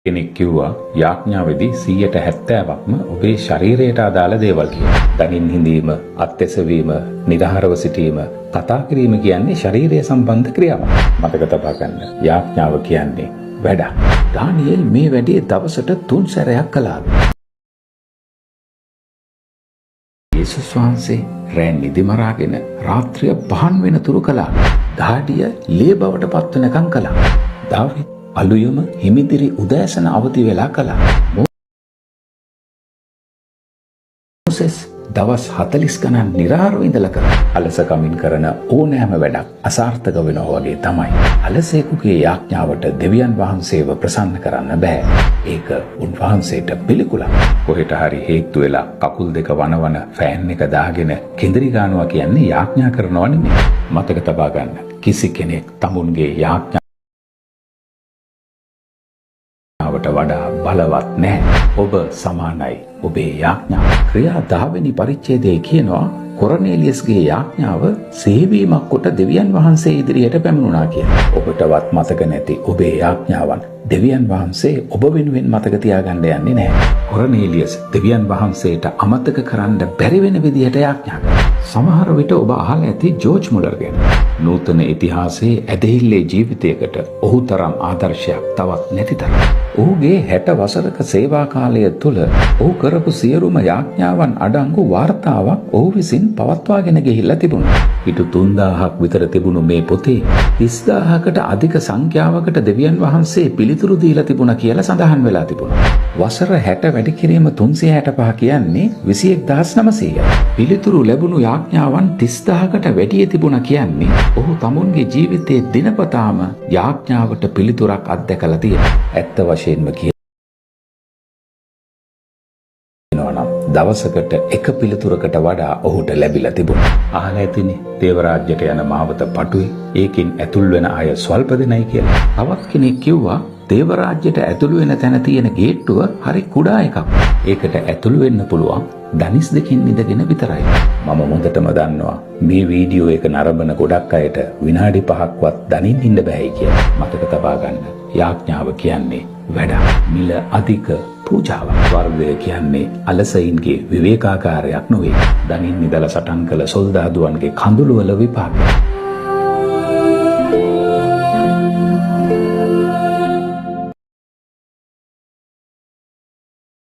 කෙනෙක් කිව්වා යාඥාවේදී 70%ක්ම ඔබේ ශරීරයට අදාළ දේවල් කියලා. දනින් හිඳීම, අත්ඇසවීම, නිදහරව සිටීම, කතා කිරීම කියන්නේ ශරීරය සම්බන්ධ ක්‍රියාවක්. මතක තබා ගන්න. යාඥාව කියන්නේ වැඩක්. දානියෙල් මේ වැඩේ දවසට 3 සැරයක් කළා. යේසුස් වහන්සේ රැ නිදි මරාගෙන රාත්‍රිය පහන් වෙන තුරු කළා. දහඩිය ලේ බවට පත් වෙනකම් කළා. දාවිද් අලුයම හිමිදිරි උදෑසන අවදි වෙලා කළා. මොසෙස් දවස් 40 ගණන් නිරාරව ඉඳලා කළා. අලසකමින් කරන ඕනෑම වැඩක් අසාර්ථක වෙනවා වගේ තමයි. අලසෙකුගේ යාඥාවට දෙවියන් වහන්සේව ප්‍රසන්න කරන්න බෑ. ඒක උන්වහන්සේට පිළිකුලක්. කොහෙට හරි හේතු වෙලා කකුල් දෙක වනවන ෆෑන් එක දාගෙන කෙඳිරි ගන්නවා කියන්නේ යාඥා කරනව නෙමෙයි. මතක තබා ගන්න. කිසි කෙනෙක් තමුන්ගේ යාඥා වඩා බලවත් නැහැ. ඔබ සමානයි ඔබේ යාඥාව. ක්‍රියා 10 වෙනි පරිච්ඡේදයේ කියනවා කොර්නේලියස්ගේ යාඥාව සේවීමක් කොට දෙවියන් වහන්සේ ඉදිරියට පැමිණුණා කියලා. ඔබටවත් මතක නැති ඔබේ යාඥාවන් දෙවියන් වහන්සේ ඔබ වෙනුවෙන් මතක තියාගන්න යන්නේ නැහැ. කොර්නේලියස් දෙවියන් වහන්සේට අමතක කරන්න බැරි වෙන විදිහට යාඥා කළා. සමහර විට ඔබ අහලා ඇති ජෝර්ජ් මුලර් ගැන. නූතන ඉතිහාසයේ ඇදහිල්ලේ ජීවිතයකට ඔහු තරම් ආදර්ශයක් තවත් නැති තරම්. ඔහුගේ 60 වසරක සේවා කාලය තුළ ඔහු කරපු සියලුම යාඥාවන් අඩංගු වාර්තාවක් ඔහු විසින් පවත්වාගෙන ගිහිල්ලා තිබුණා. ඊට 3000ක් විතර තිබුණු මේ පොතේ 30000කට අධික සංඛ්‍යාවකට දෙවියන් වහන්සේ පිළිතුරු දීලා තිබුණා කියලා සඳහන් වෙලා තිබුණා. වසර 60 වැඩි කිරීම 365 කියන්නේ 21900යි. පිළිතුරු ලැබුණු යාඥාවන් 30000කට වැඩි තිබුණා කියන්නේ ඔහු තමුන්ගේ ජීවිතයේ දිනපතාම යාඥාවට පිළිතුරක් අත්දැකලා තියෙනවා. ඇත්ත වශයෙන්ම දවසකට එක පිළිතුරකට වඩා ඔහුට ලැබිලා තිබුණා. අහලා ඇතිනේ දේව රාජ්‍යයට යන මාවත පටුයි. ඒකින් ඇතුල් වෙන අය ස්වල්ප දෙනයි කියලා. තවත් කෙනෙක් කිව්වා දේව රාජ්‍යයට ඇතුළු වෙන තැන තියෙන ගේට්ටුව හරි කුඩා එකක්. ඒකට ඇතුළු වෙන්න පුළුවන් දනිස් දෙකින් ඉඳගෙන විතරයි. මම හොඳටම දන්නවා මේ වීඩියෝ එක නරඹන ගොඩක් අයට විනාඩි 5ක්වත් දනින් ඉන්න බෑයි කියලා. මතක තබා ගන්න. යාඥාව කියන්නේ වැඩක්. මිල අධික පූජාවක්. වර්ගය කියන්නේ අලසයින්ගේ විවේකාකාරයක් නොවේ. දනින් ඉඳලා සටන් කළ සොල්දාදුවන්ගේ කඳුළු වල විපාකය.